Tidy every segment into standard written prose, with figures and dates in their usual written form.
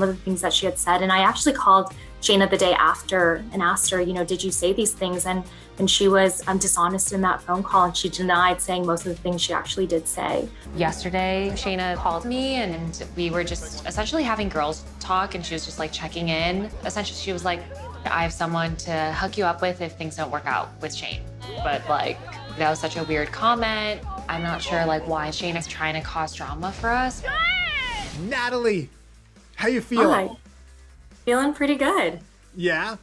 some of the things that she had said. And I actually called Shaina the day after and asked her, did you say these things? And she was dishonest in that phone call, and she denied saying most of the things she actually did say. Yesterday, Shaina called me and we were just essentially having girls talk, and she was just like checking in. Essentially, she was like, I have someone to hook you up with if things don't work out with Shane. But like, that was such a weird comment. I'm not sure like why Shaina's trying to cause drama for us. Nathalie, how you feeling? Hi. Feeling pretty good. Yeah?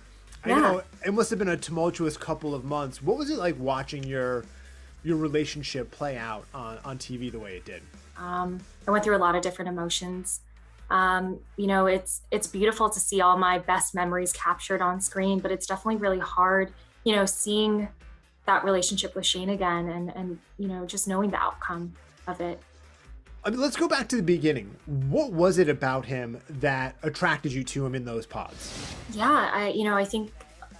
Yeah. I know it must have been a tumultuous couple of months. What was it like watching your relationship play out on TV the way it did? I went through a lot of different emotions. It's beautiful to see all my best memories captured on screen, but it's definitely really hard, seeing that relationship with Shane again and just knowing the outcome of it. I mean, let's go back to the beginning. What was it about him that attracted you to him in those pods? Yeah, I think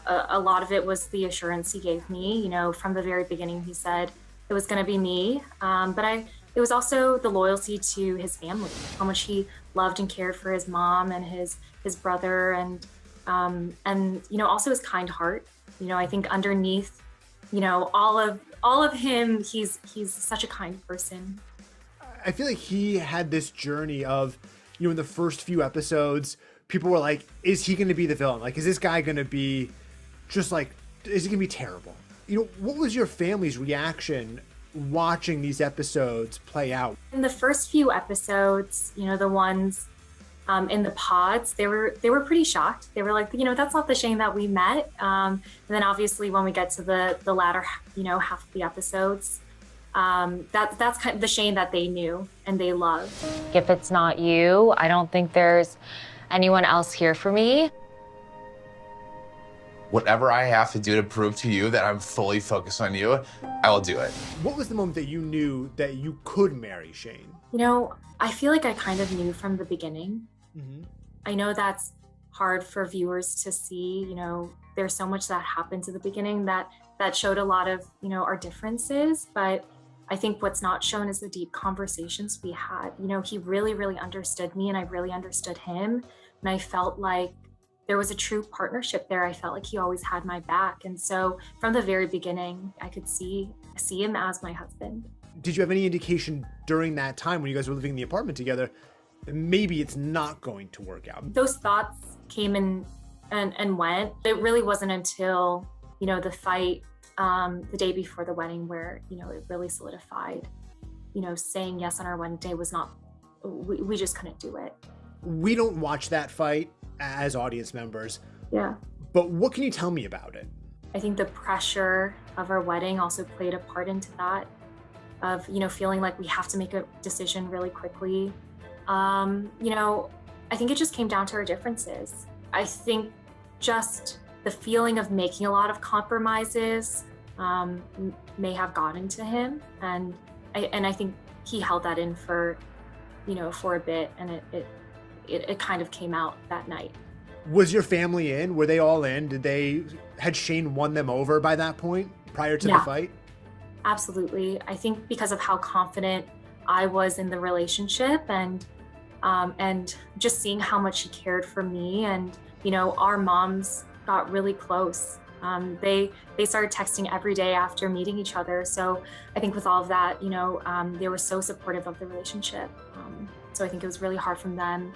a lot of it was the assurance he gave me. From the very beginning, he said it was going to be me. But it was also the loyalty to his family, how much he loved and cared for his mom and his brother, and also his kind heart. I think underneath, all of him, he's such a kind person. I feel like he had this journey of, in the first few episodes, people were like, is he going to be the villain? Like, is this guy going to be just like, is he going to be terrible? What was your family's reaction watching these episodes play out? In the first few episodes, the ones in the pods, they were pretty shocked. They were like, that's not the Shane that we met. And then obviously when we get to the latter, half of the episodes, that's kind of the Shane that they knew and they loved. If it's not you, I don't think there's anyone else here for me. Whatever I have to do to prove to you that I'm fully focused on you, I will do it. What was the moment that you knew that you could marry Shane? I feel like I kind of knew from the beginning. Mm-hmm. I know that's hard for viewers to see. There's so much that happens at the beginning that showed a lot of, our differences. But I think what's not shown is the deep conversations we had. He really, really understood me and I really understood him. And I felt like there was a true partnership there. I felt like he always had my back. And so from the very beginning, I could see him as my husband. Did you have any indication during that time when you guys were living in the apartment together that maybe it's not going to work out? Those thoughts came in and went. It really wasn't until, the fight the day before the wedding where, it really solidified. Saying yes on our wedding day was not, we just couldn't do it. We don't watch that fight as audience members. Yeah. But what can you tell me about it? I think the pressure of our wedding also played a part into that, of, feeling like we have to make a decision really quickly. I think it just came down to our differences. I think just the feeling of making a lot of compromises may have gotten to him. And I think he held that in for a bit, and it kind of came out that night. Was your family in? Were they all in? Had Shane won them over by that point prior to the fight? Absolutely. I think because of how confident I was in the relationship and just seeing how much he cared for me, and, our moms got really close. They started texting every day after meeting each other. So I think with all of that, they were so supportive of the relationship. So I think it was really hard for them,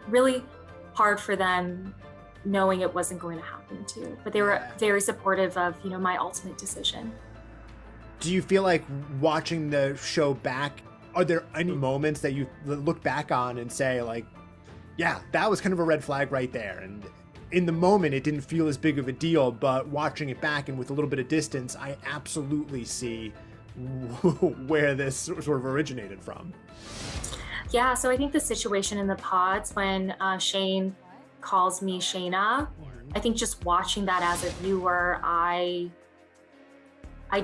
really hard for them knowing it wasn't going to happen too. But they were very supportive of, my ultimate decision. Do you feel like watching the show back, are there any moments that you look back on and say like, yeah, that was kind of a red flag right there? And in the moment, it didn't feel as big of a deal, but watching it back and with a little bit of distance, I absolutely see where this sort of originated from. Yeah, so I think the situation in the pods when Shane calls me Shaina, I think just watching that as a viewer, I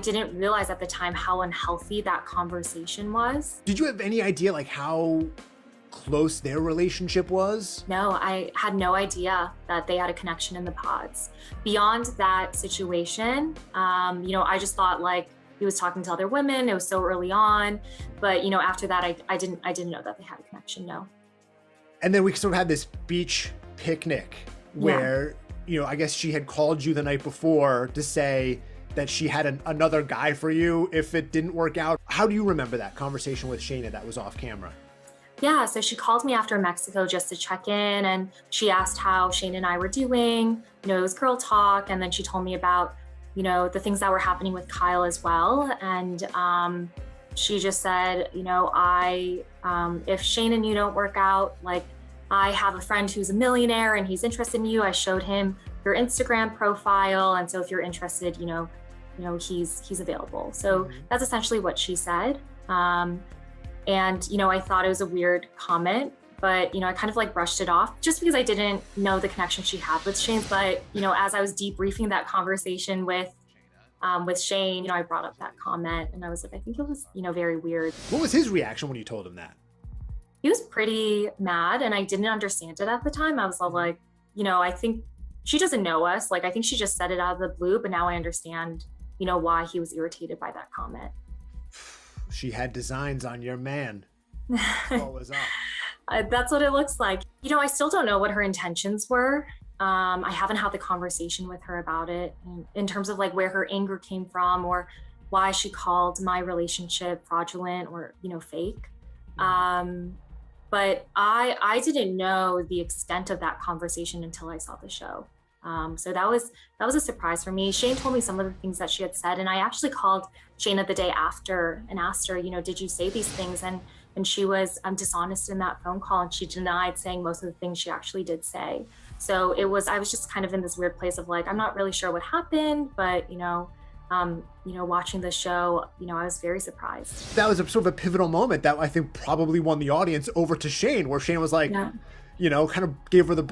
didn't realize at the time how unhealthy that conversation was. Did you have any idea like how close their relationship was? No, I had no idea that they had a connection in the pods. Beyond that situation, I just thought like he was talking to other women. It was so early on, but you know, after that, I didn't know that they had a connection. No. And then we sort of had this beach picnic where, you know, I guess she had called you the night before to say that she had another guy for you if it didn't work out. How do you remember that conversation with Shaina that was off camera? Yeah, so she called me after Mexico just to check in, and she asked how Shane and I were doing. You know, it was girl talk, and then she told me about, you know, the things that were happening with Kyle as well. And she just said, you know, if Shane and you don't work out, like, I have a friend who's a millionaire and he's interested in you. I showed him your Instagram profile, and so if you're interested, you know, he's available. So that's essentially what she said. And, you know, I thought it was a weird comment, but, you know, I kind of like brushed it off just because I didn't know the connection she had with Shane. But, you know, as I was debriefing that conversation with Shane, you know, I brought up that comment and I was like, I think it was, you know, very weird. What was his reaction when you told him that? He was pretty mad and I didn't understand it at the time. I was all like, you know, I think she doesn't know us. Like, I think she just said it out of the blue, but now I understand, you know, why he was irritated by that comment. She had designs on your man. What was up? That's what it looks like. You know, I still don't know what her intentions were. I haven't had the conversation with her about it in terms of like where her anger came from or why she called my relationship fraudulent or, you know, fake. But I didn't know the extent of that conversation until I saw the show. So that was a surprise for me. Shane told me some of the things that she had said, and I actually called Shaina the day after and asked her, you know, did you say these things? And she was dishonest in that phone call, and she denied saying most of the things she actually did say. So I was just kind of in this weird place of like, I'm not really sure what happened, but you know, watching the show, you know, I was very surprised. That was a sort of a pivotal moment that I think probably won the audience over to Shane, where Shane was like, you know, kind of gave her the